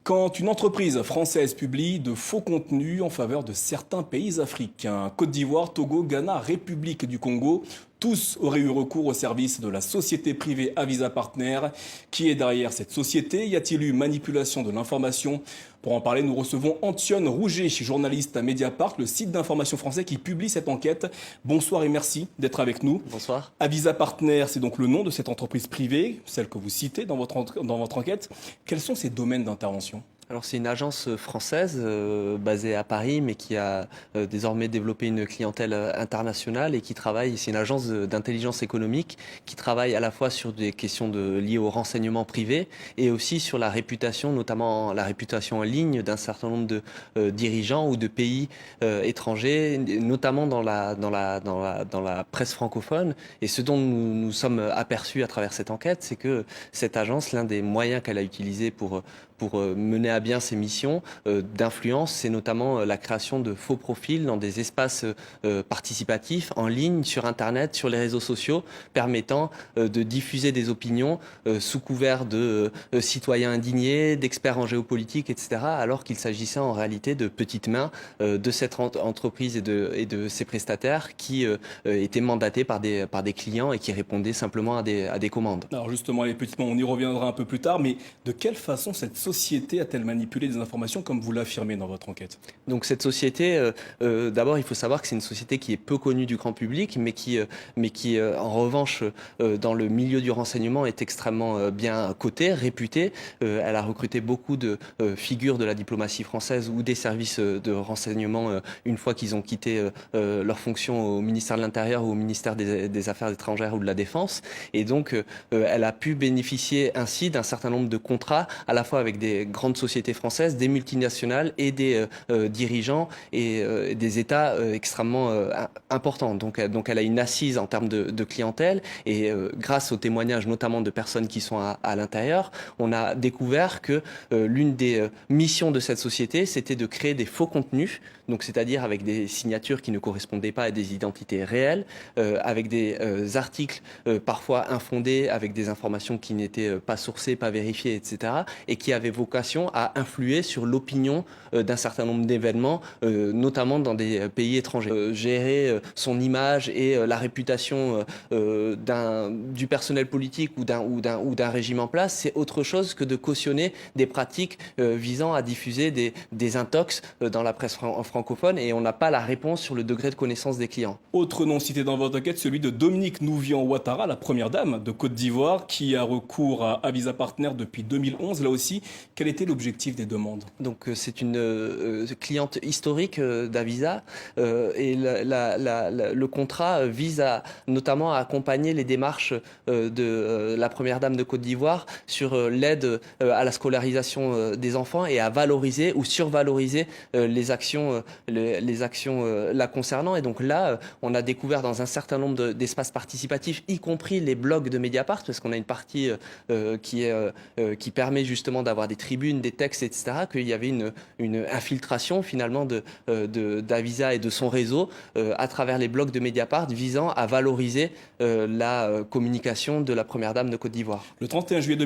Quand une entreprise française publie de faux contenus en faveur de certains pays africains, Côte d'Ivoire, Togo, Ghana, République du Congo, tous auraient eu recours au service de la société privée Avisa Partner. Qui est derrière cette société? Y a-t-il eu manipulation de l'information? Pour en parler, nous recevons Antionne Rouget, journaliste à Mediapart, le site d'information français qui publie cette enquête. Bonsoir et merci d'être avec nous. Bonsoir. Avisa Partner, c'est donc le nom de cette entreprise privée, celle que vous citez dans votre enquête. Quels sont ses domaines d'intervention? Alors c'est une agence française basée à Paris, mais qui a désormais développé une clientèle internationale et qui travaille, c'est une agence d'intelligence économique qui travaille à la fois sur des questions liées au renseignement privé et aussi sur la réputation, notamment la réputation en ligne d'un certain nombre de dirigeants ou de pays étrangers, notamment dans la presse francophone. Et ce dont nous sommes aperçus à travers cette enquête, c'est que cette agence, l'un des moyens qu'elle a utilisé pour mener à bien ses missions d'influence, c'est notamment la création de faux profils dans des espaces participatifs en ligne, sur Internet, sur les réseaux sociaux, permettant de diffuser des opinions sous couvert de citoyens indignés, d'experts en géopolitique, etc., alors qu'il s'agissait en réalité de petites mains de cette entreprise et de ses prestataires qui étaient mandatés par des clients et qui répondaient simplement à des commandes. Alors justement, les petites mains, on y reviendra un peu plus tard, mais de quelle façon cette société a-t-elle manipulé des informations comme vous l'affirmez dans votre enquête? Donc cette société, d'abord il faut savoir que c'est une société qui est peu connue du grand public, mais qui en revanche, dans le milieu du renseignement est extrêmement bien cotée, réputée. Elle a recruté beaucoup de figures de la diplomatie française ou des services de renseignement une fois qu'ils ont quitté leur fonction au ministère de l'Intérieur ou au ministère des Affaires étrangères ou de la Défense. Et donc elle a pu bénéficier ainsi d'un certain nombre de contrats, à la fois avec des grandes sociétés françaises, des multinationales et des dirigeants et des États extrêmement importants. Donc elle a une assise en termes de clientèle et grâce aux témoignages notamment de personnes qui sont à l'intérieur, on a découvert que l'une des missions de cette société, c'était de créer des faux contenus, donc c'est-à-dire avec des signatures qui ne correspondaient pas à des identités réelles, avec des articles parfois infondés, avec des informations qui n'étaient pas sourcées, pas vérifiées, etc., et qui avaient vocation à influer sur l'opinion d'un certain nombre d'événements, notamment dans des pays étrangers. Gérer son image et la réputation du personnel politique ou d'un régime en place, c'est autre chose que de cautionner des pratiques visant à diffuser des intox dans la presse francophone, et on n'a pas la réponse sur le degré de connaissance des clients. Autre nom cité dans votre enquête, celui de Dominique Nouvian Ouattara, la première dame de Côte d'Ivoire, qui a recours à Avisa Partner depuis 2011. Là aussi, quel était l'objectif des demandes? Donc c'est une cliente historique d'Avisa et le contrat vise notamment à accompagner les démarches de la première dame de Côte d'Ivoire sur l'aide à la scolarisation des enfants et à valoriser ou survaloriser les actions la concernant. Et donc là, on a découvert dans un certain nombre d'espaces participatifs, y compris les blogs de Mediapart, parce qu'on a une partie qui permet justement d'avoir des tribunes, des textes, etc., qu'il y avait une infiltration finalement d'Avisa et de son réseau à travers les blogs de Mediapart visant à valoriser la communication de la première dame de Côte d'Ivoire. Le 31 juillet